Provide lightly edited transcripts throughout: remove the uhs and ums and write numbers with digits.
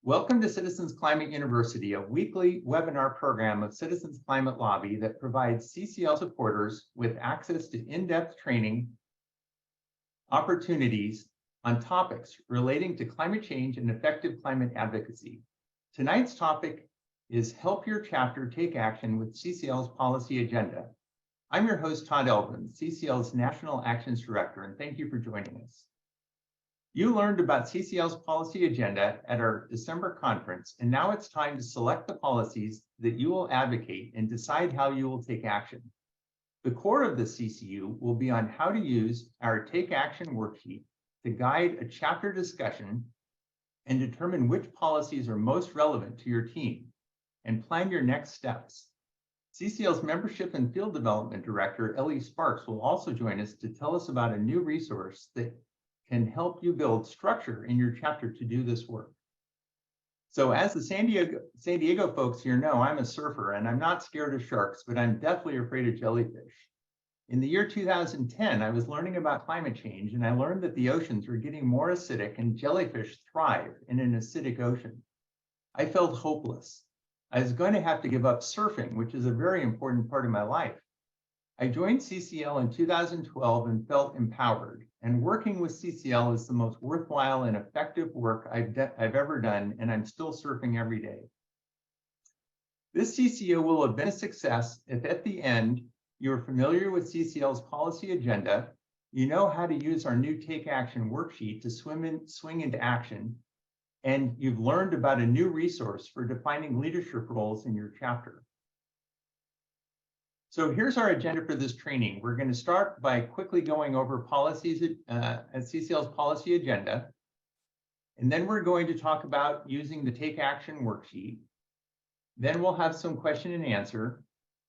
Welcome to Citizens Climate University, a weekly webinar program of Citizens Climate Lobby that provides CCL supporters with access to in-depth training opportunities on topics relating to climate change and effective climate advocacy. Tonight's topic is Help Your Chapter Take Action with CCL's Policy Agenda. I'm your host, Todd Elvin, CCL's National Actions Director, and thank you for joining us. You learned about CCL's policy agenda at our December conference, and now it's time to select the policies that you will advocate and decide how you will take action. The core of the CCU will be on how to use our Take Action worksheet to guide a chapter discussion and determine which policies are most relevant to your team and plan your next steps. CCL's Membership and Field Development Director, Ellie Sparks, will also join us to tell us about a new resource that can help you build structure in your chapter to do this work. So as the San Diego folks here know, I'm a surfer and I'm not scared of sharks, but I'm deathly afraid of jellyfish. In the year 2010, I was learning about climate change, and I learned that the oceans were getting more acidic and jellyfish thrive in an acidic ocean. I felt hopeless. I was going to have to give up surfing, which is a very important part of my life. I joined CCL in 2012 and felt empowered, and working with CCL is the most worthwhile and effective work I've ever done, and I'm still surfing every day. This CCO will have been a success if at the end you're familiar with CCL's policy agenda, you know how to use our new Take Action worksheet to swing into action, and you've learned about a new resource for defining leadership roles in your chapter. So here's our agenda for this training. We're going to start by quickly going over policies at CCL's policy agenda. And then we're going to talk about using the Take Action worksheet. Then we'll have some question and answer.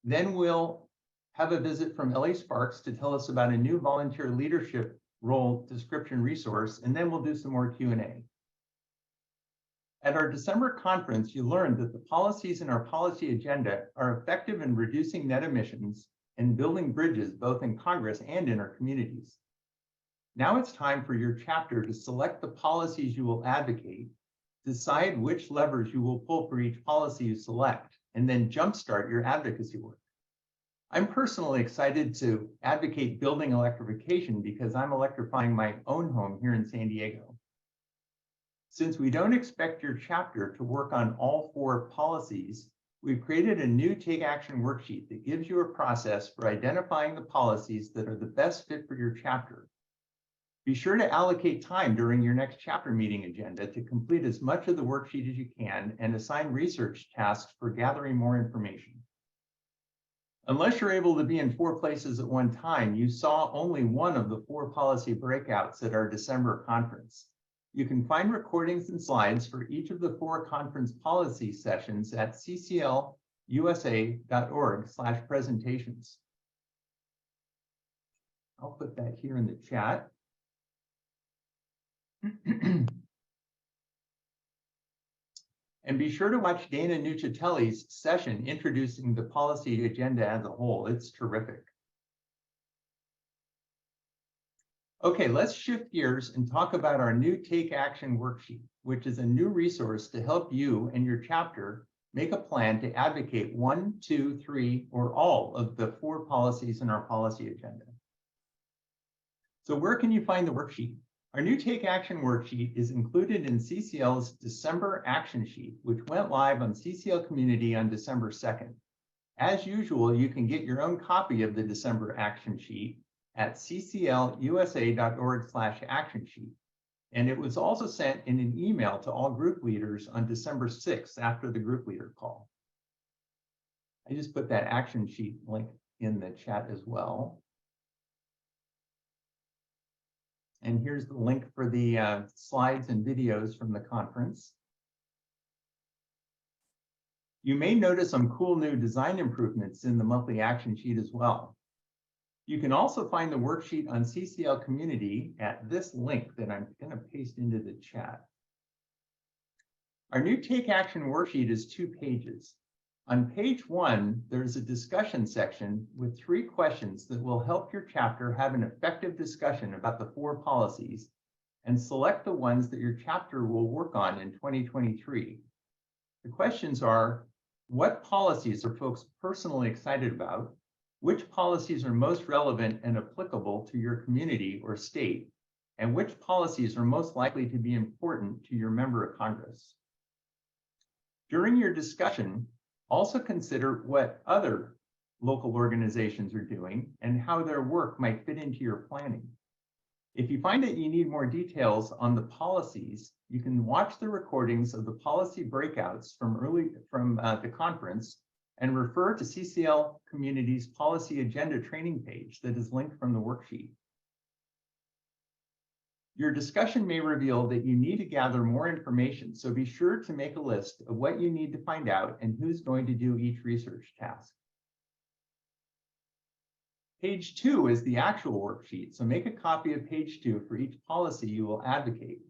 Then we'll have a visit from Ellie Sparks to tell us about a new volunteer leadership role description resource. And then we'll do some more Q&A. At our December conference, you learned that the policies in our policy agenda are effective in reducing net emissions and building bridges both in Congress and in our communities. Now it's time for your chapter to select the policies you will advocate, decide which levers you will pull for each policy you select, and then jumpstart your advocacy work. I'm personally excited to advocate building electrification because I'm electrifying my own home here in San Diego. Since we don't expect your chapter to work on all 4 policies, we've created a new Take Action worksheet that gives you a process for identifying the policies that are the best fit for your chapter. Be sure to allocate time during your next chapter meeting agenda to complete as much of the worksheet as you can and assign research tasks for gathering more information. Unless you're able to be in 4 places at one time, you saw only one of the 4 policy breakouts at our December conference. You can find recordings and slides for each of the 4 conference policy sessions at cclusa.org/presentations. I'll put that here in the chat. And be sure to watch Dana Nuccitelli's session introducing the policy agenda as a whole. It's terrific. Okay, let's shift gears and talk about our new Take Action worksheet, which is a new resource to help you and your chapter make a plan to advocate 1, 2, 3, or all of the 4 policies in our policy agenda. So where can you find the worksheet? Our new Take Action worksheet is included in CCL's December action sheet, which went live on CCL Community on December 2nd. As usual, you can get your own copy of the December action sheet at cclusa.org/action sheet. And it was also sent in an email to all group leaders on December 6th after the group leader call. I just put that action sheet link in the chat as well. And here's the link for the slides and videos from the conference. You may notice some cool new design improvements in the monthly action sheet as well. You can also find the worksheet on CCL Community at this link that I'm going to paste into the chat. Our new Take Action worksheet is 2 pages. On page 1, there's a discussion section with 3 questions that will help your chapter have an effective discussion about the 4 policies and select the ones that your chapter will work on in 2023. The questions are, what policies are folks personally excited about? Which policies are most relevant and applicable to your community or state? And which policies are most likely to be important to your member of Congress? During your discussion, also consider what other local organizations are doing and how their work might fit into your planning. If you find that you need more details on the policies, you can watch the recordings of the policy breakouts from the conference and refer to CCL Community's policy agenda training page that is linked from the worksheet. Your discussion may reveal that you need to gather more information, so be sure to make a list of what you need to find out and who's going to do each research task. Page 2 is the actual worksheet, so make a copy of page 2 for each policy you will advocate.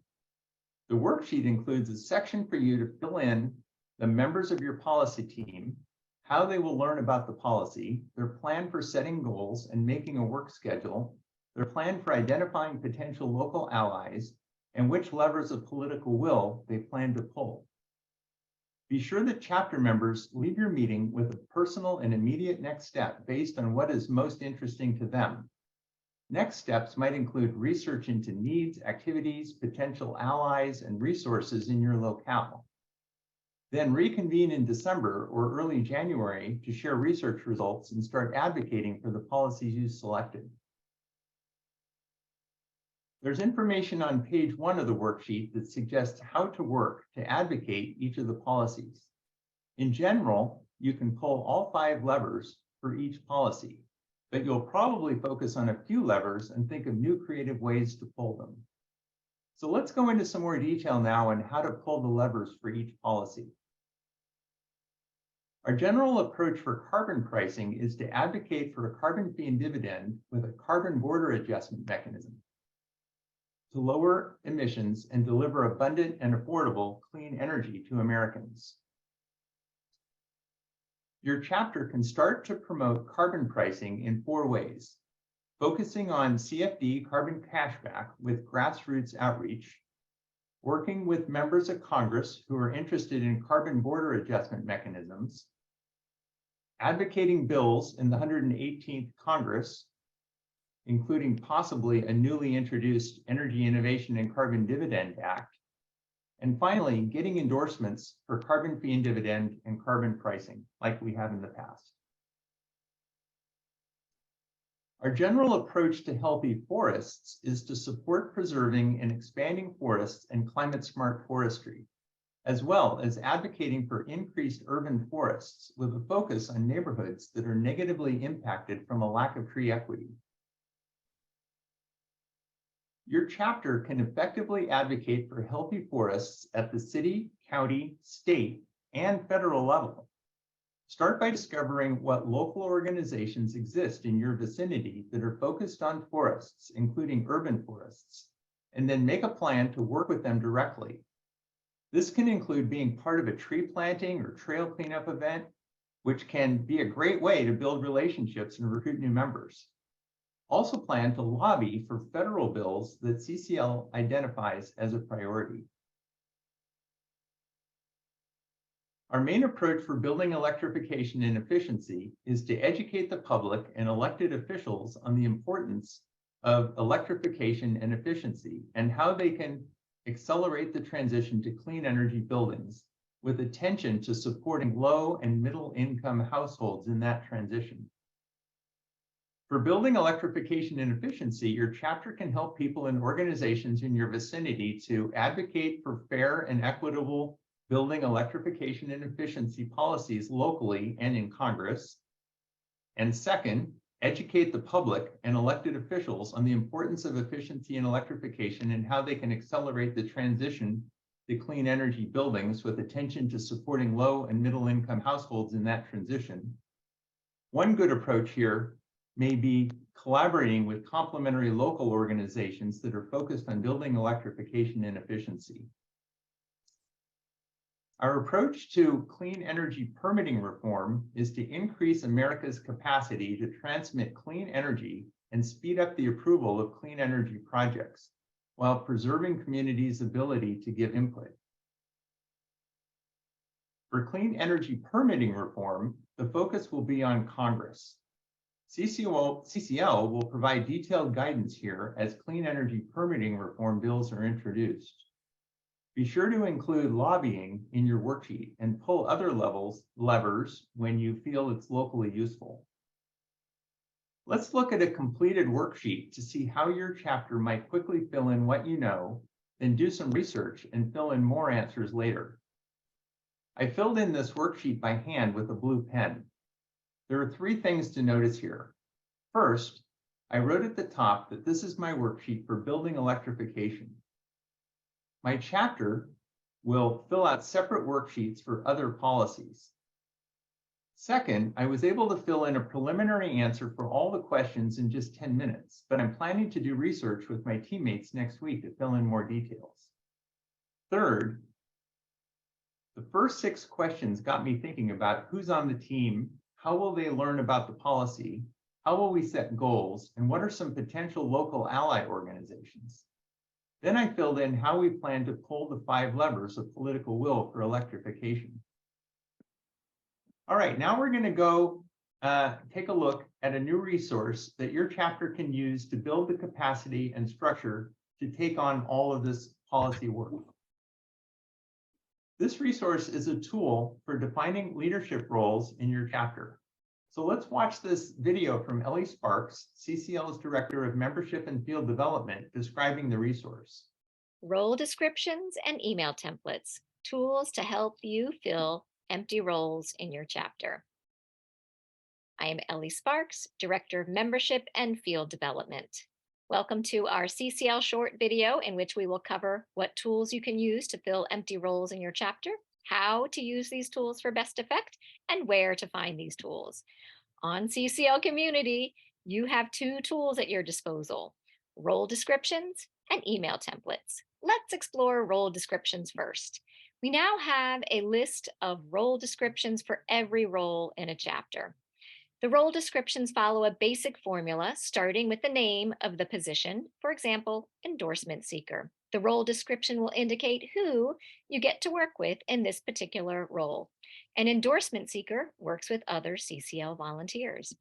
The worksheet includes a section for you to fill in the members of your policy team, how they will learn about the policy, their plan for setting goals and making a work schedule, their plan for identifying potential local allies, and which levers of political will they plan to pull. Be sure that chapter members leave your meeting with a personal and immediate next step based on what is most interesting to them. Next steps might include research into needs, activities, potential allies, and resources in your locale. Then reconvene in December or early January to share research results and start advocating for the policies you selected. There's information on page 1 of the worksheet that suggests how to work to advocate each of the policies. In general, you can pull all 5 levers for each policy, but you'll probably focus on a few levers and think of new creative ways to pull them. So let's go into some more detail now on how to pull the levers for each policy. Our general approach for carbon pricing is to advocate for a carbon fee and dividend with a carbon border adjustment mechanism to lower emissions and deliver abundant and affordable clean energy to Americans. Your chapter can start to promote carbon pricing in 4 ways: focusing on CFD carbon cashback with grassroots outreach, working with members of Congress who are interested in carbon border adjustment mechanisms, advocating bills in the 118th Congress, including possibly a newly introduced Energy Innovation and Carbon Dividend Act, and finally, getting endorsements for carbon fee and dividend and carbon pricing, like we have in the past. Our general approach to healthy forests is to support preserving and expanding forests and climate-smart forestry, as well as advocating for increased urban forests with a focus on neighborhoods that are negatively impacted from a lack of tree equity. Your chapter can effectively advocate for healthy forests at the city, county, state, and federal level. Start by discovering what local organizations exist in your vicinity that are focused on forests, including urban forests, and then make a plan to work with them directly. This can include being part of a tree planting or trail cleanup event, which can be a great way to build relationships and recruit new members. Also plan to lobby for federal bills that CCL identifies as a priority. Our main approach for building electrification and efficiency is to educate the public and elected officials on the importance of electrification and efficiency and how they can accelerate the transition to clean energy buildings with attention to supporting low and middle income households in that transition. For building electrification and efficiency, your chapter can help people and organizations in your vicinity to advocate for fair and equitable building electrification and efficiency policies locally and in Congress. And second, educate the public and elected officials on the importance of efficiency and electrification and how they can accelerate the transition to clean energy buildings with attention to supporting low and middle income households in that transition. One good approach here may be collaborating with complementary local organizations that are focused on building electrification and efficiency. Our approach to clean energy permitting reform is to increase America's capacity to transmit clean energy and speed up the approval of clean energy projects while preserving communities' ability to give input. For clean energy permitting reform, the focus will be on Congress. CCL will provide detailed guidance here as clean energy permitting reform bills are introduced. Be sure to include lobbying in your worksheet and pull other levers when you feel it's locally useful. Let's look at a completed worksheet to see how your chapter might quickly fill in what you know, then do some research and fill in more answers later. I filled in this worksheet by hand with a blue pen. There are 3 things to notice here. First, I wrote at the top that this is my worksheet for building electrification. My chapter will fill out separate worksheets for other policies. Second, I was able to fill in a preliminary answer for all the questions in just 10 minutes, but I'm planning to do research with my teammates next week to fill in more details. Third, the first 6 questions got me thinking about who's on the team, how will they learn about the policy, how will we set goals, and what are some potential local ally organizations. Then I filled in how we plan to pull the 5 levers of political will for electrification. All right, now we're going to go take a look at a new resource that your chapter can use to build the capacity and structure to take on all of this policy work. This resource is a tool for defining leadership roles in your chapter. So let's watch this video from Ellie Sparks, CCL's Director of Membership and Field Development, describing the resource. Role descriptions and email templates, tools to help you fill empty roles in your chapter. I am Ellie Sparks, Director of Membership and Field Development. Welcome to our CCL short video in which we will cover what tools you can use to fill empty roles in your chapter, how to use these tools for best effect, and where to find these tools. On CCL Community, you have 2 tools at your disposal, role descriptions and email templates. Let's explore role descriptions first. We now have a list of role descriptions for every role in a chapter. The role descriptions follow a basic formula starting with the name of the position, for example, endorsement seeker. The role description will indicate who you get to work with in this particular role. An endorsement seeker works with other CCL volunteers.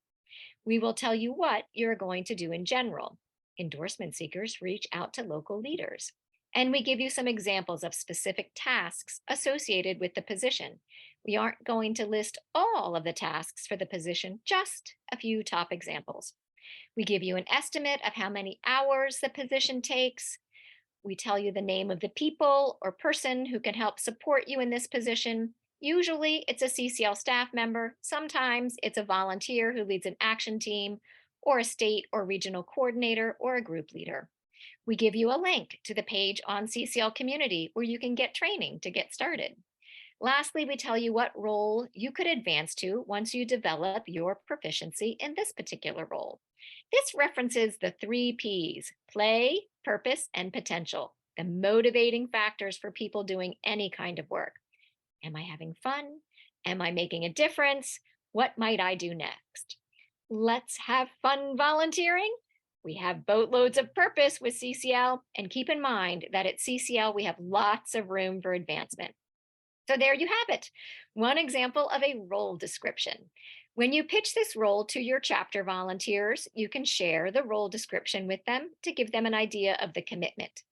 We will tell you what you're going to do in general. Endorsement seekers reach out to local leaders. And we give you some examples of specific tasks associated with the position. We aren't going to list all of the tasks for the position, just a few top examples. We give you an estimate of how many hours the position takes. We tell you the name of the people or person who can help support you in this position. Usually it's a CCL staff member. Sometimes it's a volunteer who leads an action team, or a state or regional coordinator or a group leader. We give you a link to the page on CCL Community where you can get training to get started. Lastly, we tell you what role you could advance to once you develop your proficiency in this particular role. This references the 3 P's: play, purpose, and potential, the motivating factors for people doing any kind of work. Am I having fun? Am I making a difference? What might I do next? Let's have fun volunteering. We have boatloads of purpose with CCL, and keep in mind that at CCL we have lots of room for advancement. So there you have it, one example of a role description. When you pitch this role to your chapter volunteers, you can share the role description with them to give them an idea of the commitment.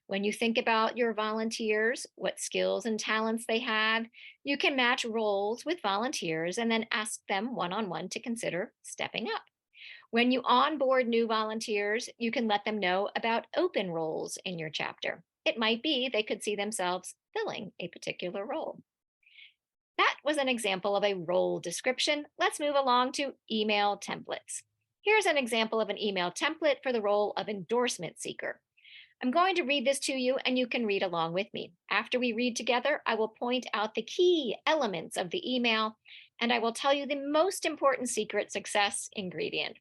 When you think about your volunteers, what skills and talents they have, you can match roles with volunteers and then ask them one-on-one to consider stepping up. When you onboard new volunteers, you can let them know about open roles in your chapter. It might be they could see themselves filling a particular role. That was an example of a role description. Let's move along to email templates. Here's an example of an email template for the role of endorsement seeker. I'm going to read this to you and you can read along with me. After we read together, I will point out the key elements of the email and I will tell you the most important secret success ingredient.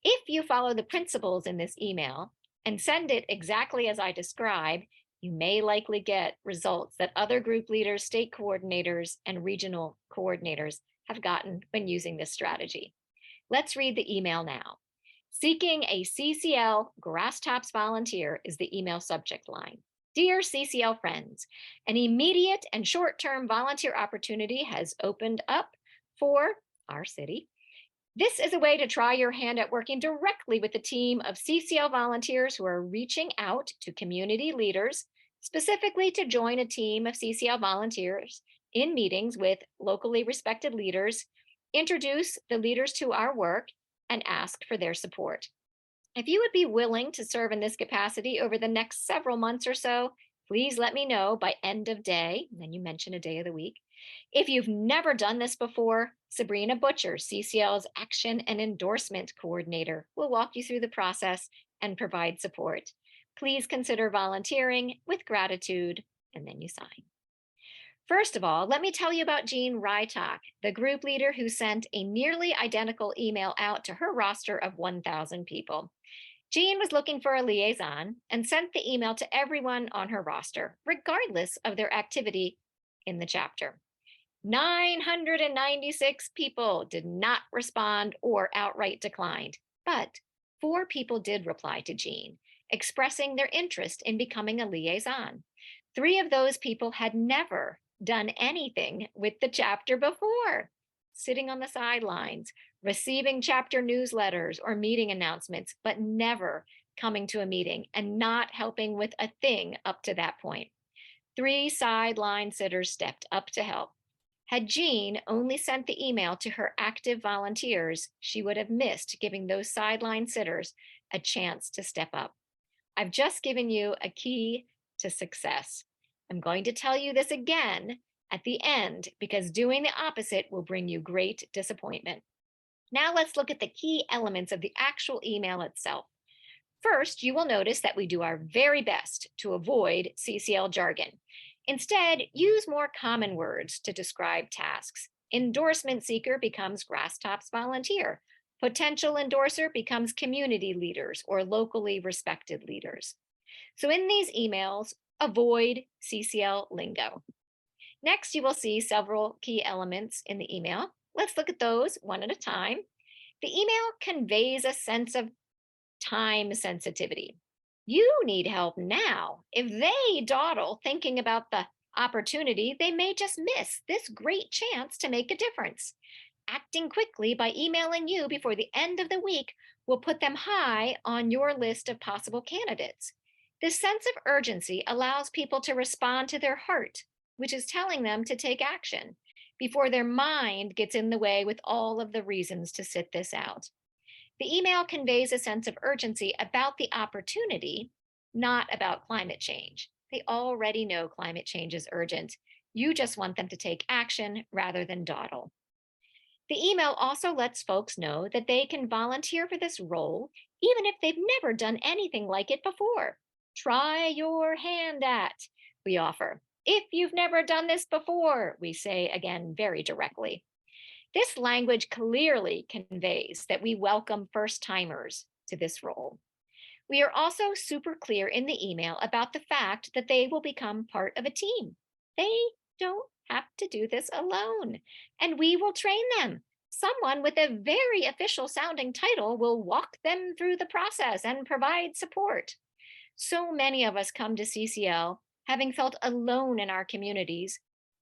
If you follow the principles in this email and send it exactly as I describe, you may likely get results that other group leaders, state coordinators, and regional coordinators have gotten when using this strategy. Let's read the email now. Seeking a CCL Grasstops volunteer is the email subject line. Dear CCL friends, an immediate and short term volunteer opportunity has opened up for our city. This is a way to try your hand at working directly with the team of CCL volunteers who are reaching out to community leaders, specifically to join a team of CCL volunteers in meetings with locally respected leaders, introduce the leaders to our work, and ask for their support. If you would be willing to serve in this capacity over the next several months or so, please let me know by end of day. And then you mention a day of the week. If you've never done this before, Sabrina Butcher, CCL's Action and Endorsement Coordinator, will walk you through the process and provide support. Please consider volunteering with gratitude, and then you sign. First of all, let me tell you about Jean Rytok, the group leader who sent a nearly identical email out to her roster of 1,000 people. Jean was looking for a liaison and sent the email to everyone on her roster, regardless of their activity in the chapter. 996 people did not respond or outright declined, but 4 people did reply to Jean, expressing their interest in becoming a liaison. 3 of those people had never done anything with the chapter before, sitting on the sidelines, receiving chapter newsletters or meeting announcements, but never coming to a meeting and not helping with a thing up to that point. 3 sideline sitters stepped up to help. Had Jean only sent the email to her active volunteers, she would have missed giving those sideline sitters a chance to step up. I've just given you a key to success. I'm going to tell you this again at the end because doing the opposite will bring you great disappointment. Now let's look at the key elements of the actual email itself. First, you will notice that we do our very best to avoid CCL jargon. Instead, use more common words to describe tasks. Endorsement seeker becomes Grasstops volunteer. Potential endorser becomes community leaders or locally respected leaders. So in these emails, avoid CCL lingo. Next, you will see several key elements in the email. Let's look at those one at a time. The email conveys a sense of time sensitivity. You need help now. If they dawdle thinking about the opportunity, they may just miss this great chance to make a difference. Acting quickly by emailing you before the end of the week will put them high on your list of possible candidates. This sense of urgency allows people to respond to their heart, which is telling them to take action, before their mind gets in the way with all of the reasons to sit this out. The email conveys a sense of urgency about the opportunity, not about climate change. They already know climate change is urgent. You just want them to take action rather than dawdle. The email also lets folks know that they can volunteer for this role even if they've never done anything like it before. Try your hand at, we offer. If you've never done this before, we say again very directly. This language clearly conveys that we welcome first timers to this role. We are also super clear in the email about the fact that they will become part of a team. They don't have to do this alone, and we will train them. Someone with a very official sounding title will walk them through the process and provide support. So many of us come to CCL having felt alone in our communities,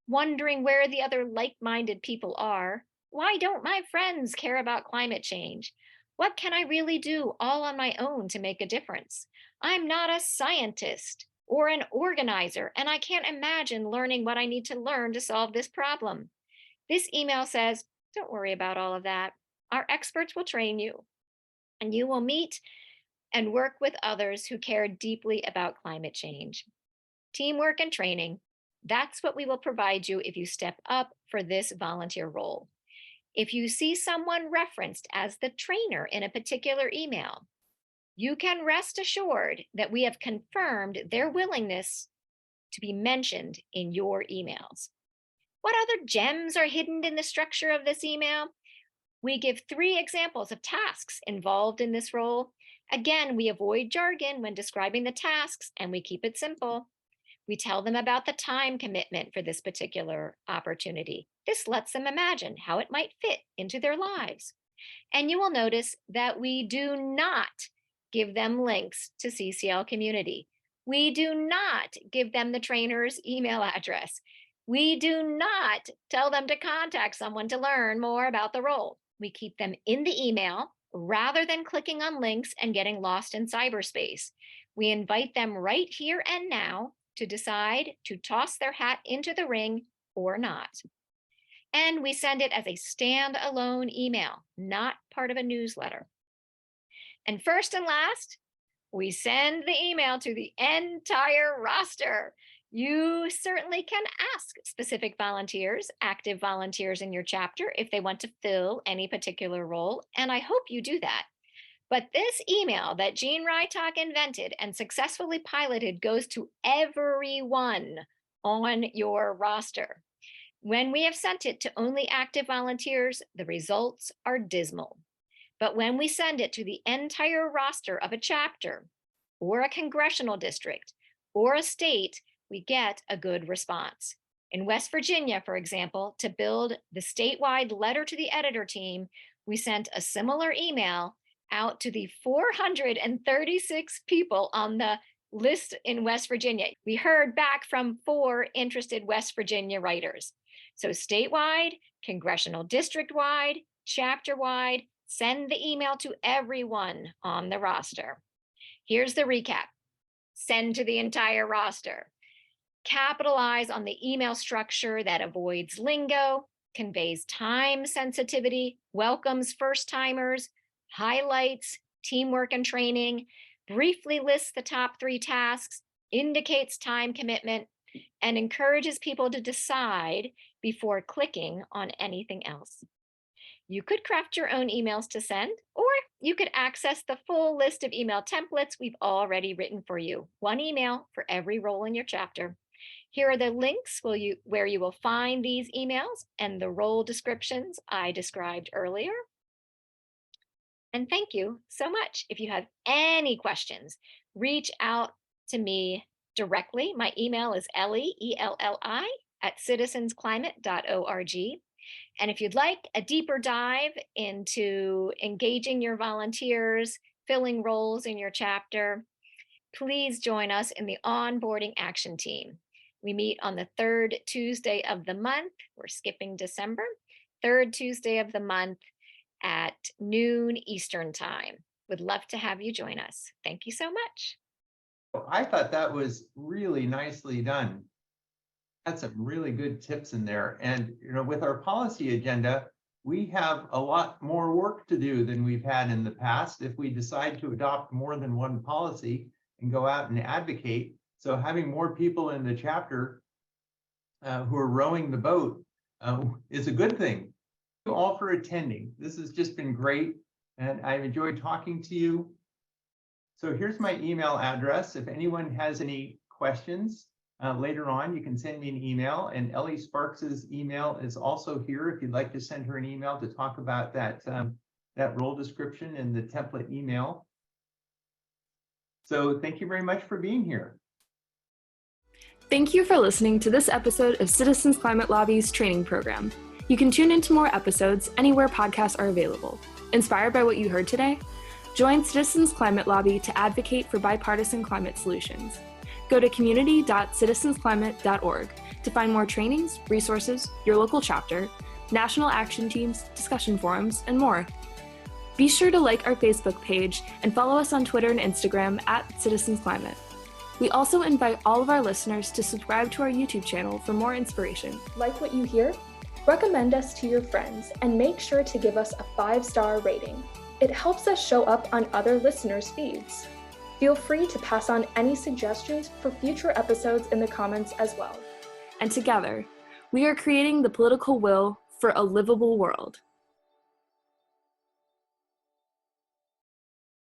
wondering where the other like minded people are. Why don't my friends care about climate change? What can I really do all on my own to make a difference? I'm not a scientist or an organizer, and I can't imagine learning what I need to learn to solve this problem. This email says, don't worry about all of that. Our experts will train you, and you will meet and work with others who care deeply about climate change. Teamwork and training, that's what we will provide you if you step up for this volunteer role. If you see someone referenced as the trainer in a particular email, you can rest assured that we have confirmed their willingness to be mentioned in your emails. What other gems are hidden in the structure of this email? We give 3 examples of tasks involved in this role. Again, we avoid jargon when describing the tasks and we keep it simple. We tell them about the time commitment for this particular opportunity. This lets them imagine how it might fit into their lives. And you will notice that we do not give them links to CCL Community. We do not give them the trainer's email address. We do not tell them to contact someone to learn more about the role. We keep them in the email rather than clicking on links and getting lost in cyberspace. We invite them right here and now to decide to toss their hat into the ring or not. And we send it as a standalone email, not part of a newsletter. And first and last, we send the email to the entire roster. You certainly can ask specific volunteers, active volunteers in your chapter, if they want to fill any particular role, and I hope you do that. But this email that Jean Rytok invented and successfully piloted goes to everyone on your roster. When we have sent it to only active volunteers, the results are dismal. But when we send it to the entire roster of a chapter, or a congressional district, or a state, we get a good response. In West Virginia, for example, to build the statewide letter to the editor team, we sent a similar email out to the 436 people on the list in West Virginia. We heard back from 4 interested West Virginia writers. So statewide, congressional district-wide, chapter-wide, send the email to everyone on the roster. Here's the recap. Send to the entire roster. Capitalize on the email structure that avoids lingo, conveys time sensitivity, welcomes first-timers, highlights teamwork and training, briefly lists the top 3 tasks, indicates time commitment, and encourages people to decide before clicking on anything else. You could craft your own emails to send, or you could access the full list of email templates we've already written for you. 1 email for every role in your chapter. Here are the links where you will find these emails and the role descriptions I described earlier. And thank you so much. If you have any questions, reach out to me directly. My email is Ellie, E-L-L-I, @citizensclimate.org. And if you'd like a deeper dive into engaging your volunteers, filling roles in your chapter, please join us in the onboarding action team. We meet on the 3rd Tuesday of the month. We're skipping December. 3rd Tuesday of the month at noon Eastern time. Would love to have you join us. Thank you so much. I thought that was really nicely done. Had some really good tips in there. And with our policy agenda, we have a lot more work to do than we've had in the past if we decide to adopt more than one policy and go out and advocate. So having more people in the chapter who are rowing the boat is a good thing. Thank you all for attending. This has just been great, and I've enjoyed talking to you. So here's my email address. If anyone has any questions later on, you can send me an email, and Ellie Sparks's email is also here if you'd like to send her an email to talk about that role description in the template email. So thank you very much for being here. Thank you for listening to this episode of Citizens Climate Lobby's training program. You can tune into more episodes anywhere podcasts are available. Inspired by what you heard today? Join Citizens Climate Lobby to advocate for bipartisan climate solutions. Go to community.citizensclimate.org to find more trainings, resources, your local chapter, national action teams, discussion forums, and more. Be sure to like our Facebook page and follow us on Twitter and Instagram @CitizensClimate. We also invite all of our listeners to subscribe to our YouTube channel for more inspiration. Like what you hear? Recommend us to your friends and make sure to give us a 5-star rating. It helps us show up on other listeners' feeds. Feel free to pass on any suggestions for future episodes in the comments as well. And together, we are creating the political will for a livable world.